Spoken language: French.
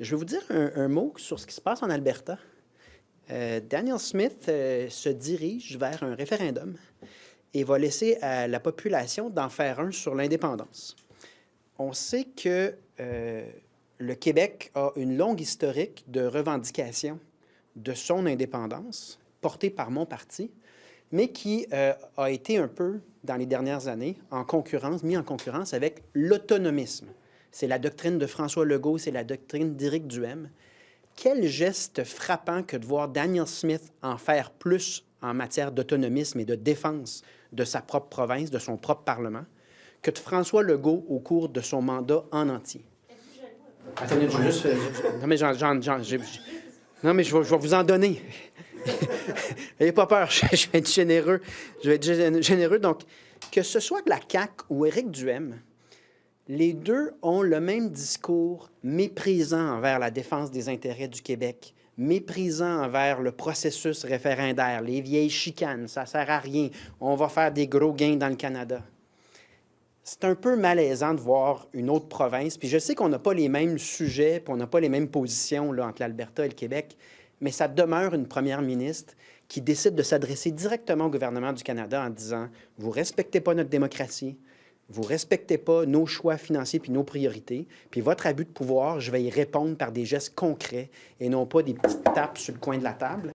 Je vais vous dire un mot sur ce qui se passe en Alberta. Danielle Smith se dirige vers un référendum et va laisser à la population d'en faire un sur l'indépendance. On sait que le Québec a une longue historique de revendication de son indépendance, portée par mon parti, mais qui a été un peu, dans les dernières années, mis en concurrence avec l'autonomisme. C'est la doctrine de François Legault, c'est la doctrine d'Éric Duhem. Quel geste frappant que de voir Danielle Smith en faire plus en matière d'autonomisme et de défense de sa propre province, de son propre Parlement, que de François Legault au cours de son mandat en entier. Attendez, je vais juste... Non, mais je vais vous en donner. N'ayez pas peur, je vais être généreux. Je vais être généreux. Donc, que ce soit de la CAQ ou Éric Duhem, les deux ont le même discours méprisant envers la défense des intérêts du Québec, méprisant envers le processus référendaire, les vieilles chicanes, ça ne sert à rien, on va faire des gros gains dans le Canada. C'est un peu malaisant de voir une autre province, puis je sais qu'on n'a pas les mêmes sujets, puis on n'a pas les mêmes positions là, entre l'Alberta et le Québec, mais ça demeure une première ministre qui décide de s'adresser directement au gouvernement du Canada en disant « Vous ne respectez pas notre démocratie, vous ne respectez pas nos choix financiers puis nos priorités, puis votre abus de pouvoir, je vais y répondre par des gestes concrets et non pas des petites tapes sur le coin de la table. »